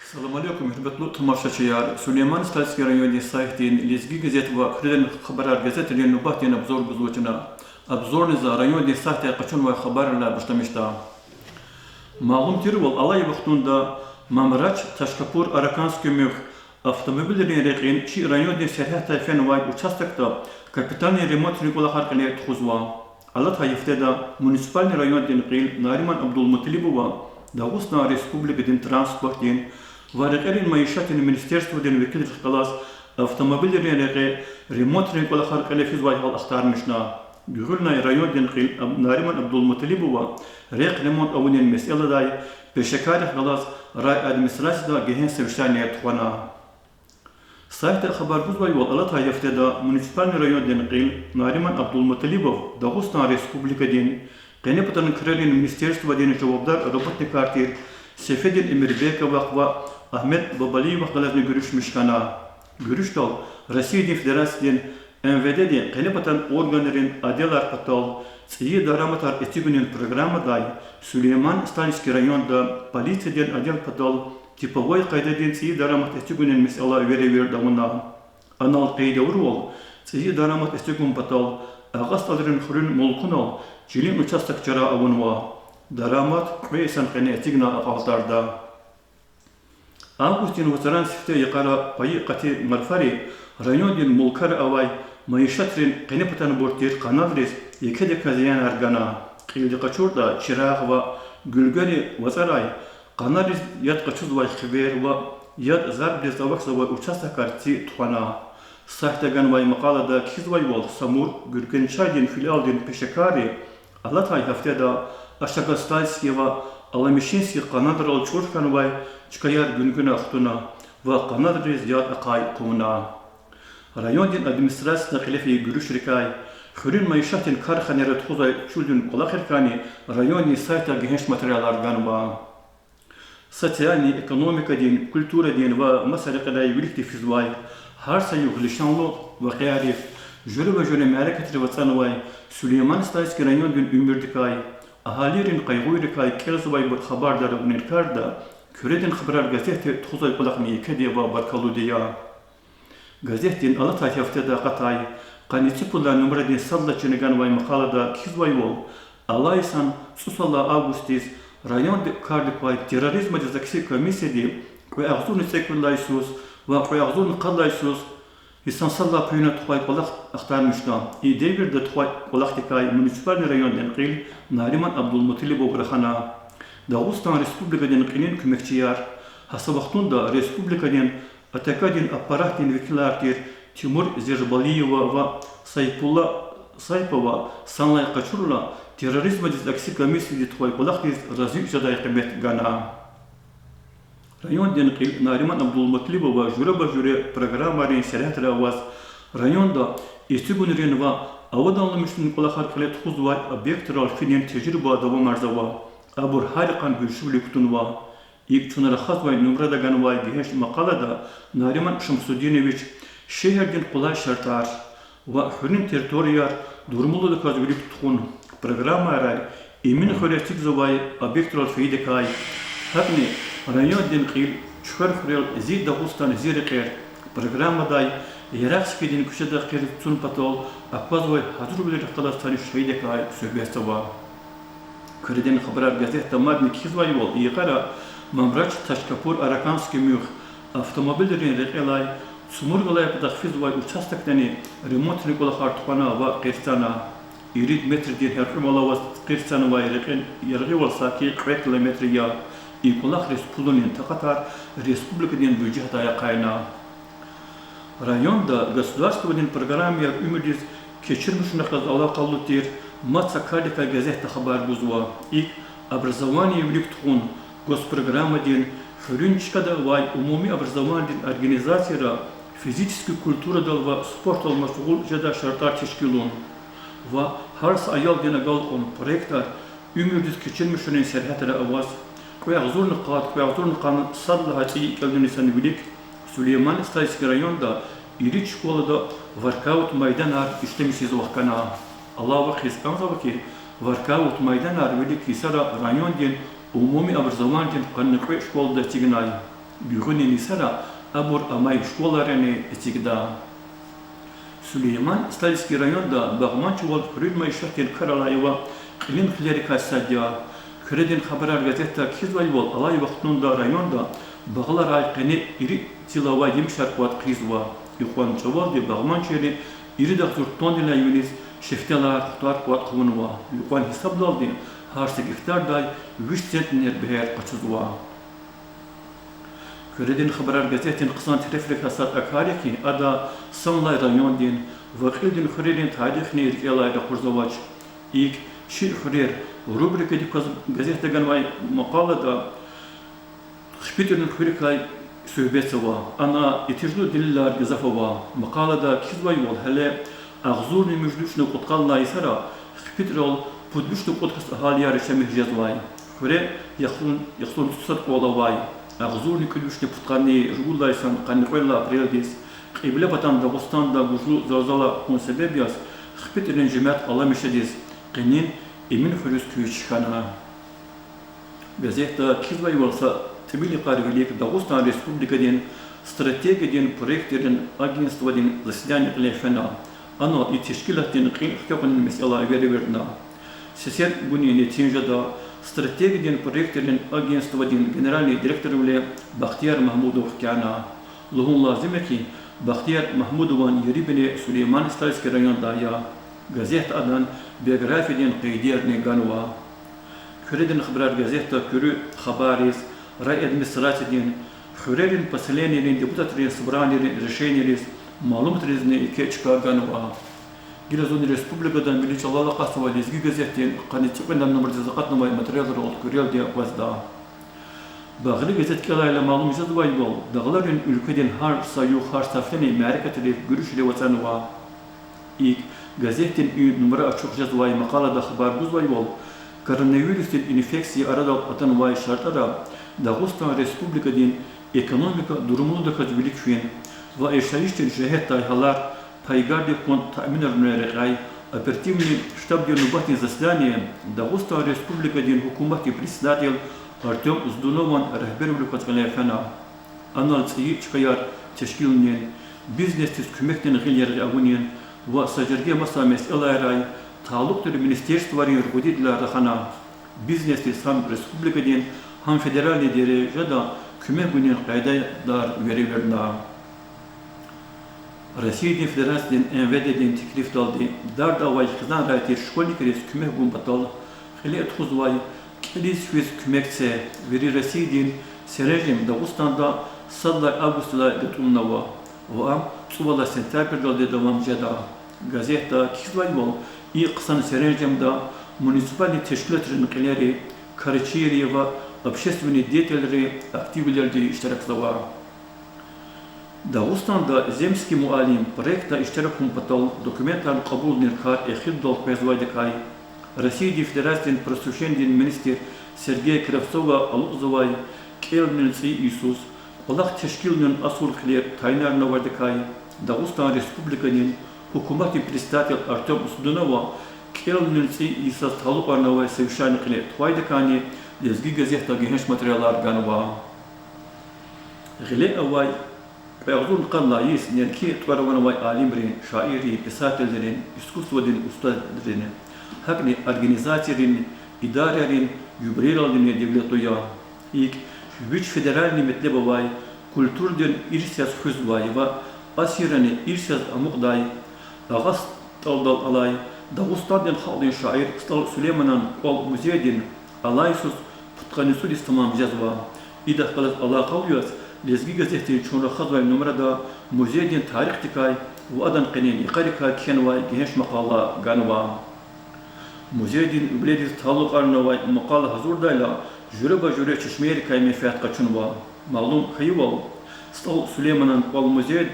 Assalamu alaikum, hürmetli tamaşaçılar. Süleyman Stalski rayonu saytin Lezgi gazet ve Kırden Haberar gazetelerin nubahtine abzor buzluçuna. Abzor niza rayonu saytin kaçın ve haberle başlamışta. Malum tirwal alay vaxtunda Mamraç Taşkapur Arakanski müh avtomobillerin reqin çi rayonu serhat tayfen vay uçastakta kapitan remont Nikola Harkale tuzwa. Alat hayfte da municipal rayonu dinqil Nariman Abdulmutalibova Dağıstan Respublika'nın transportun Varıqerin maişatın ministerstvodun vekil xalas avtomobillerin reqi remont Nikola Harkale fizvay hal axtarmışna. Gürülnay rayon dinqil Nariman Abdulmutalibova req remont avının mesele day peşekari xalas ray administrasiyada gehen sevşaniye tuğana. Sayta xabar buzvay wal alat hayfte da municipal rayon dinqil Nariman Abdulmutalibov Dağıstan Respublika'nın Qenepatan Kralin Ministerstvodun cevabdar robotnik kartir Sefedin Emirbekova ve Ahmet Babaliyev xalasını görüşmüşkana. Görüşdal Rusiya Federasyası'nın MVD'de Qenepatan organların adelar patal Tsiyi daramatar etigünün programı day Süleyman Stalski rayonda polisiyadan adel patal tipovoy qaydadin tsiyi daramat etigünün mesela verever davuna. Anal qayda urwal tsiyi daramat etigün patal ağastalların xurun mulkunal Çilin uçastakçara avunwa. Daramat ve isan qene etigna aqaltarda. Avgustin Vasaran sifte yaqara payı qati marfari rayondin mulkar avay maişatrin qenepatan bortir kanadres yekede kaziyan argana. Qildi qaçurda çiraq ve gülgari Vasaray kanadres yad qaçuz vay xiber ve yad zarb zavaksa ve uçastakarti tuana. Sahtagan vay maqalada kiz vay wal samur gürgen çaydin filialdin peşekari Alatay haftada Aşağı Stalski ve Alamişinski Kanadral Çorkan ve Çıkayar Güngüne Ahtuna ve Kanadrez Ziyad Akay Kumuna. Rayondin administrasiyasına khilafi görüş rikay, Xürün maişatın karxanere tuzay çüldün kolak erkani rayonni sayta genç materyalar ganba. Sosyalni, ekonomika din, kültüra din ve meselekada yürüktü fizvay, her sayı glişanlı ve qiyarif, Jüri ve jüri meraketri vatsan vay Süleyman Stalski rayon gün ümbürdikay ahalirin qaygıyrikay kelzubay bir xabardarı unirkarda küredin xabarar gazete tuzay kulaqni yekedi ve barkalu diya. Gazetin alatay haftada qatay qanitipula numradin salla çinigan vay maqalada kizvay vol alaysan susalla avgustis rayon kardik vay terrorizma cezakisi komisyedi ve ağzunu sekvillaysus ve ağzunu qallaysus İstansalla peyna tuğay kolak aktarmışlar. İde de tuğay kolak dikay municipal rayondan qil Nariman Abdulmutalibov raxana. Dağıstan Respublika'nın qilin kümekçiyar. Hasabaqtunda Respublika'nın atakadin aparatin vekillartir Timur Zerbaliyeva ve Saypova sanlay qaçurla terrorizma aksi komisyası tuğay kolak diz razı jaday qimet gana. Rayon dinqil Nariman Abdulmutalibova jüre programların serhat ravaz rayonda istigunrin ve avadanlamıştın Nikola Harkale tuzvay obyektoral finin tecrüba davam arzava abur halikan görüşülük tunva ilk çunara xazvay numrada ganvay geheş maqalada Nariman Şamsuddinoviç şehirden kolay şartar ve hürün teritoriyar durumulu kazgülük tukun programa aray emin xöletik zavay obyektoral feydekay Hakni rayon dinqil çukur xurel zid Dağıstan zirqer programaday Yeraqskidin kuşada qir tun patol apaz ve hazır bilir qalastan şeydekay söhbetava. Kıreden xabarar gazet tamadni kizvay vol iqara Mamraç Taşkapur Arakanski müh avtomobillerin reqelay sumurgalay pataxfiz vay uçastaktani remont Nikola Hartxana ve qirstana irid metrdin herfimala ve qirstana vay reqen yargı volsaki 40 kilometre ya İkolak Respublika'nın taqatar Respublika'nın bücühtaya kaynağı. Rayonda Gasudarstvodun programıya ümidiz keçirmişine qaz alaqallı tir Matsa Kadika gazete haber buzva. İlk образование вликтун госпрограммадин Хрюнчкада вай умуми образование организацияра физическая культура дал ва спорт ал машгул жада шартар тешкилун. Ва харс аял денагал он проекта ümidiz keçirmişine serhatara avaz Kuyağzur nıqan sadla hatiyi keldini sen bilik Süleyman Stalski rayonda iri şkolada workout maydanar işlemişiz vakana. Allah vakis kamza ki workout maydanar bilik isara rayon din umumi образование qanqi şkolda tignay. بيغني نسرا أبور أماي شوالارني اتيقدا سليمان ستالسكي رايون دا باغمان چوال كريد ما يشتين كرالايوا قلين خليركا ساديا كردين خبرار غازيتا كيزواي بول الاي وقتنون دا رايون دا باغلار اي قني إري تلاوا يمشاركوات قيزوا يخوان چوال دي باغمان چيري إري دا تورتون دي لا يونيس شفتلا تختار قوات قونوا يخوان حساب دال دي هارسك اختار داي ويش سنتنير بهير قچزوا كردين خبرار غازيتين قصان ترفلك هسات أكاريكي أدا سنلاي رايون دين وقيدين خريرين تاريخني ركيلاي دا خرزواج إيك شير خرير روبريكا دي غازيتا غنواي مقالة دا خبيتين خريكاي سوبيتسوا أنا اتجلو دليلار غزافوا مقالة دا كيزواي والهلا أغزورني مجلوشنو قطقال لايسرا خبيترول بودلوشنو قطقس أهاليار شامي جزواي خرير يخلون تصدق والواي أغزورني كلوشني بطقاني رغولايسان قاني قويلا بريلديس قبلة بطان داغستان دا بوجلو زوزالا كون سببياس خبيتين جماعت الله مشديز قنين إمين فلوس كيوشخانا غازيتا كيزواي والسا تبيلي قارغليك داغستان ريسبوبليكا دين استراتيجي دين بروجكت دين أجنستوا دين заседание قليفنا أنا التشكيلات دين قين حكاقن المسألة غيرنا سيسير بني نتيجة دا استراتيجي دين بروجكت دين أجنستوا دين جنرالي ديريكتور ولا بختيار محمودوف كانا لهون لازمكي بختيار محمودوان يريبني سليمان ستالسكي رايون دايا غازيت أدان بيوغرافي دين قيدير نيغانوا كردين خبرار غازيتا كرو خباريس راي ادمنستراتي دين خوريرين بسليني دين ديبوتاترين سبراني رشيني ريس معلومات ريزني كيتشكا غانوا جيلازون ريسبوبليكا دان مليش الله قاسوا ليزغي غازيتين قاني تيبن نمبر زقات نماي ماتريال رول كوريال دي وازدا باغلي غازيت كلا الى معلوم جدواي بول دغلارين ülkeden har sayı har safleni marketli görüşle vatanwa ilk gazetin numara açık jazvay maqalada xabar buzvay bol koronavirüsün infeksiya arada atan vay şartlara Dağıstan Respublika din ekonomika durumunu da kazbilik şuyen ve eşayişten şehet tayhalar paygardi kont ta'min rnay оперативный штаб дернубатни заседания Дагестан Республика дин хукумати председатель Артем Уздунован рахбер блюкатгалефена анализи чкаяр тешкилнен бизнес kümektен гилер агунен ва сажерге маса месела рай таалук төр министерстволарын руководителя рахана бизнес сам республика дин ham federalni derecede kümek günün kaydalar veriverna Россия Федерациясының МВД-ден теклиф далды. Дар давай қыздан райтер школьникерес күмек бун батал. Хеле тұғызвай келес көз күмексе вери Россия-ден сережем Дағыстанда садлай августыла гатумнава. Ваам цувала сентябрь далды давам жада. Газета кизвай бол и қысан сережемда муниципальный теşkilatların келери Карачиери ва общественные деятели активлерде иштираксава. Дагыстанда земский муалим проекта иштиракун патал документарный кабул ниркар эхид дол пезвайдекай. Россия Федерациясының просвещенный министр Сергей Кравцова алуқзавай келмелци Иисус Аллах тешкилнен асул хлер тайнарна вайдекай. Дагыстан Республиканин хукумати председатель Артем Уздунова келмелци Иисус талуқарнавай совещание хлер твайдекани лезги газета генеш материалар ганва. Гиле авай Пеагзун қаллайыс нерки твараванавай алимрин, шаири, писательдерин, искусстводин, устадерин, хакни организациялерин, идарерин, юбриралдин девлетуя. Ик вич федеральный метлебавай, культурден ирсяс хүзвай ва асирани ирсяс амуqday, ағас талдал алай, Дагыстанден халдин шаир стал Сулейманан кол музейдин, алайсус путқанису дистамам жазва. Идах қалас Алла қауяс, لزجي جزءتي شون خضوا النمرة دا مزيدين تاريخ تكاي وأذن قنين يقارك كانوا جهش مقالة جانوا مزيدين بلاد تعلق أرنوا مقالة هزور دايلا جربة جرة تشمير كاي مفات قتشنوا معلوم خيوال استو سليمان والمزيد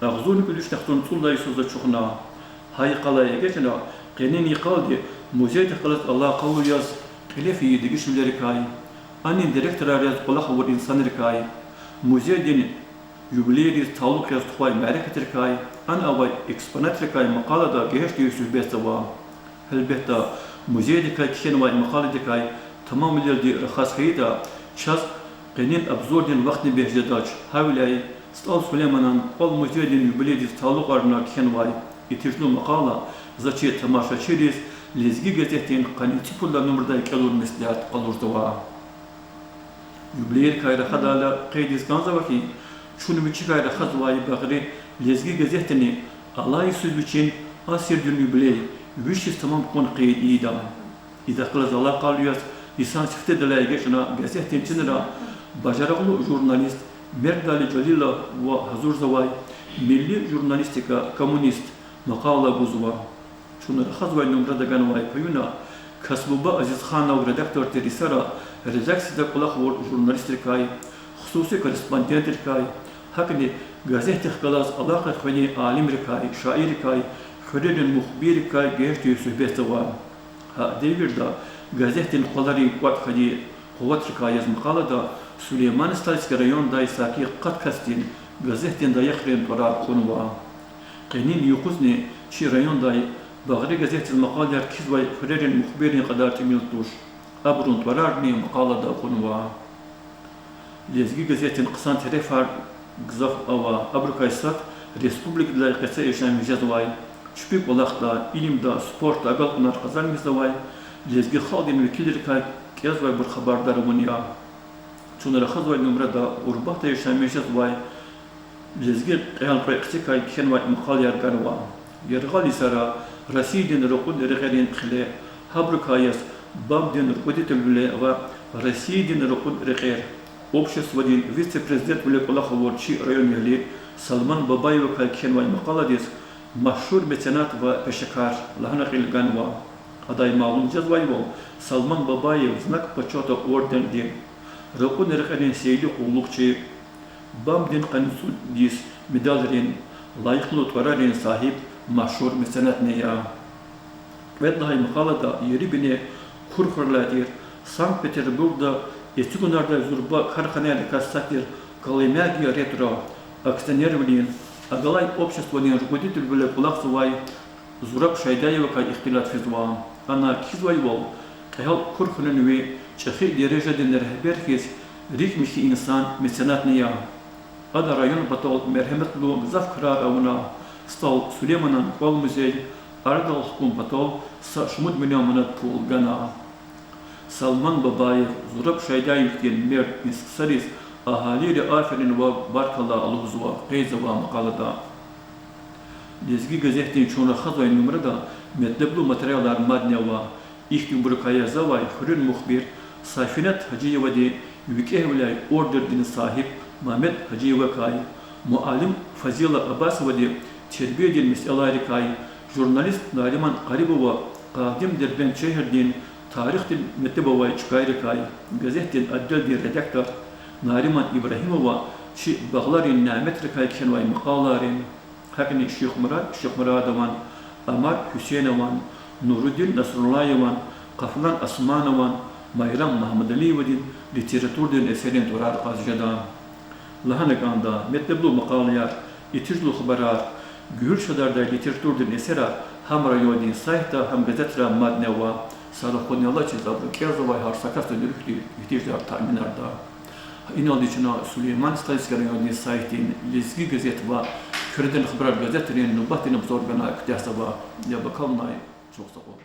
أغزون كلش تختون طول دا يسوع شخنا هاي قالة يجتنا قنين يقال مزيد خلاص الله قوي ياز خلافي يدقش ملركاي أني ديركتور رئيس قلق والإنسان ركاي مزيدين يوبليريز تعلق يستخوي معركة ركاي أنا أول إكسبونات ركاي مقالة دا جهش يوسف بيستوا هالبيتا مزيد كاي كينوا مقالة دكاي تمام اللي رخاص خيدا شاز قنين أبزور دين وقت بيجداش هؤلاء ستال سليمانان قل مجدين يبليد تعلق أرنا كنواي يتجلو مقالة زاتشي تماشا شيريز لزجي جزتين قنيتي كل نمر دا يكالور مسلات قلور دوا يبلير كايرا خدالا قيديز كانزا وكي شنو بيشي كايرا خدواي بغري لزجي جزتني الله يسوي بيشين أسير دون يبلي ويشيس تمام كون قيد إيدا إذا قلت الله قال ياس İnsan çifte delayge şuna gazetin çinira bacaraklı jurnalist Merdali Jalila ve Hazur Zavay milli jurnalistika komünist makala buzwa şunları hazvay numrada ganvay payuna kasbuba Aziz Khan'a ve redaktör terisara redaksiyada kulak var jurnalistikay hususi korespondentlikay hakni gazete xalas alaka khani alimrikay şairikay hürriyetün muhbirikay geçtiği sohbeti var ha devirde gazetin qolari qat khadi quvvat rikayaz maqalada Süleyman Stalski rayon da isaki qat kastin gazetin da yakhrin tora qunwa qinin yuqzni şi rayon da bagri gazetin maqalar kizwa frerin mukhbirin qadar timiltush abrun torarni maqalada qunwa lezgi gazetin qsan terefar gzaf ava abrukaysat respublik layıqası yaşayan mecazvay çüpük olaqda ilimda sport agalqnar qazan mizavay lezgi xaldin vekilleri kay kezvay bir xabardar munya çunara xazvay numrada urbahta yaşayan mecazvay lezgi qiyal proyekti kay kenvay maqal yarganwa yargali sara rasidin ruqud regerin xile habrukayas babdin ruqudit bile ve rasidin ruqud reger общество din vice-prezident bile kula xavorçi rayon yeli Salman Babayev kay kenvay maqaladis mahşur mecenat ve peşekar lahana qilganwa aday malum jazvay bol Salman Babayev znak почета орден din ruqud regerin seyli qulluqçı babdin qansul dis medallerin layıklı turarin sahip mahşur mecenat ne ya ve dahi maqalada yeri bine kurfurladir Sankt Peterburg'da eski günlerde zurba karxaneli kassatir Kalimagi retro акционервлин агалай обществование руководитель были кулак свай зураб шайдаева кай ихтилат физва она кизвайвол кайхал курхуненви чахи дережеден рехберхис рихмихи инсан меценатния ада район батол мерхеметлу завкра ауна стал Сулейманан квал музей ардал хкум батол са шмуд миллионат пулгана Salman Babayev zurab şaydayev mer misksaris ahaliyle aferin ve barkallah aluzva qeyzava maqalada lezgi gazetin çoğuna xazvay numarada metleblu materyallar madneva ihtim burkaya zavay hürün muhbir sayfinet hacıyeva de yükevlay order din sahip Mehmet Hacıyeva kay muallim Fazila Abbasova de terbiye edilmiş elayri kay jurnalist Nariman Qaribova qadim derben şehirdin tarih din metlebovay çıkayri kay gazetin addel bir redaktör Nariman İbrahimova şi bağların namet kay kenvay maqalarin hakni Şeyh Muradavan Amar Hüseyinovan Nuruddin Nasrullayevan Qaflan Asmanovan Mayram Mahmudaliyevadin literaturdin eserin turar qazjada lahanakanda metleblu maqalayar itirlu xabarar gür şadarda literaturdin eserar ham rayodin sayta ham gazetra madneva sarıxonyala çizabı kezavay har sakasta dürüktü ihtiyaclar tahminarda İnal içine Süleyman Stalski rayoni saytin lezgi gazet ve Küreden xabarar gazetlerin nubatin abzorgana ihtiyasaba ya bakalım çok sağ ol.